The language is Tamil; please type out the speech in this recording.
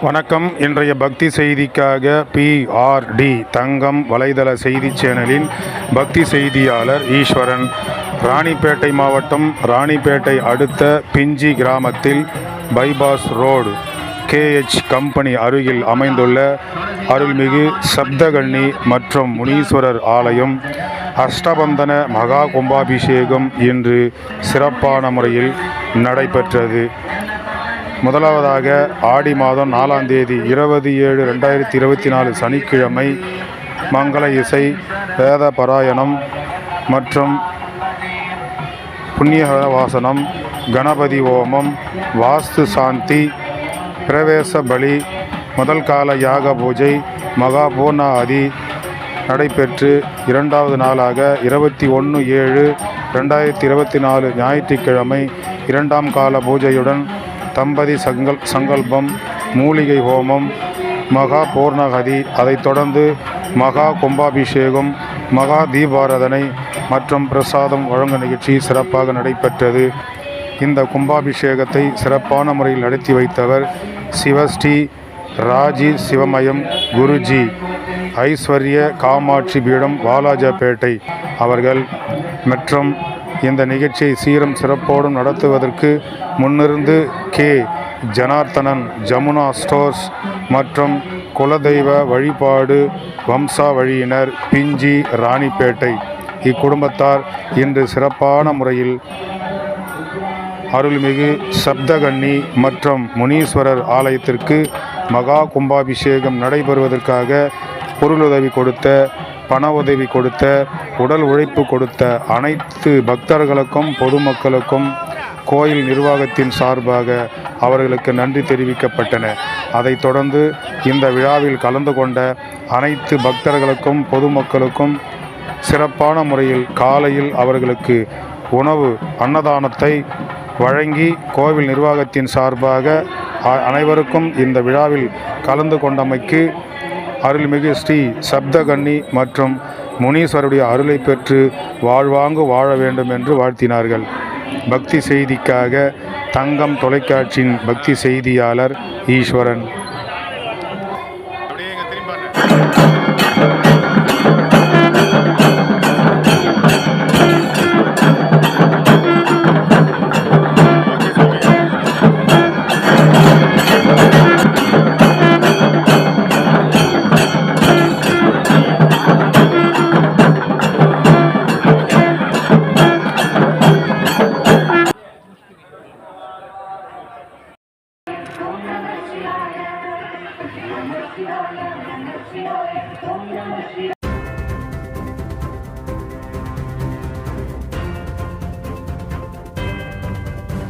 வணக்கம். இன்றைய பக்தி செய்திக்காக PRD தங்கம் வலைதள செய்தி சேனலின் பக்தி செய்தியாளர் ஈஸ்வரன். ராணிப்பேட்டை மாவட்டம் ராணிப்பேட்டை அடுத்த பிஞ்சி கிராமத்தில் பைபாஸ் ரோடு KH கம்பெனி அருகில் அமைந்துள்ள அருள்மிகு சப்தகன்னி மற்றும் முனீஸ்வரர் ஆலயம் அஷ்டபந்தன மகா கும்பாபிஷேகம் இன்று சிறப்பான முறையில் நடைபெற்றது. முதலாவதாக ஆடி மாதம் 4ஆம் தேதி 20/7/2024 சனிக்கிழமை மங்கள இசை, வேத பாராயணம் மற்றும் புண்ணியகர வாசனம், கணபதி ஹோமம், வாஸ்து சாந்தி, பிரவேச பலி, முதல் கால யாக பூஜை, மகா பூர்ணாதி நடைபெற்று இரண்டாவது நாளாக 21/7/2024 ஞாயிற்றுக்கிழமை இரண்டாம் கால பூஜையுடன் தம்பதி சங்கல்பம், மூலிகை ஹோமம், மகா பூர்ணகதி, அதைத் தொடர்ந்து மகா கும்பாபிஷேகம், மகா தீபாராதனை மற்றும் பிரசாதம் வழங்கும் நிகழ்ச்சி சிறப்பாக நடைபெற்றது. இந்த கும்பாபிஷேகத்தை சிறப்பான முறையில் நடத்தி வைத்தவர் சிவஸ்ரீ ராஜி சிவமயம் குருஜி, ஐஸ்வர்ய காமாட்சி பீடம், வாலாஜாபேட்டை அவர்கள். மற்றும் இந்த நிகழ்ச்சியை சீரும் சிறப்போடும் நடத்துவதற்கு முன்னிருந்து ஜனார்த்தனன், ஜமுனா ஸ்டோர்ஸ் மற்றும் குலதெய்வ வழிபாடு வம்சாவழியினர், பிஞ்சி ராணிப்பேட்டை இக்குடும்பத்தார் இன்று சிறப்பான முறையில் அருள்மிகு சப்தகன்னி மற்றும் முனீஸ்வரர் ஆலயத்திற்கு மகா கும்பாபிஷேகம் நடைபெறுவதற்காக பொருளுதவி கொடுத்த, பண உதவி கொடுத்த, உடல் உழைப்பு கொடுத்த அனைத்து பக்தர்களுக்கும் பொதுமக்களுக்கும் கோயில் நிர்வாகத்தின் சார்பாக அவர்களுக்கு நன்றி தெரிவிக்கப்பட்டன. அதைத் தொடர்ந்து இந்த விழாவில் கலந்து கொண்ட அனைத்து பக்தர்களுக்கும் பொதுமக்களுக்கும் சிறப்பான முறையில் காலையில் அவர்களுக்கு உணவு அன்னதானத்தை வழங்கி கோவில் நிர்வாகத்தின் சார்பாக அனைவருக்கும் இந்த விழாவில் கலந்து கொண்டமைக்கு அருள்மிகு ஸ்ரீ சப்தகன்னி மற்றும் முனீஸ்வருடைய அருளை பெற்று வாழ்வாங்கு வாழ வேண்டும் என்று வாழ்த்தினார்கள். பக்தி செய்திக்காக தங்கம் தொலைக்காட்சியின் பக்தி செய்தியாளர் ஈஸ்வரன்.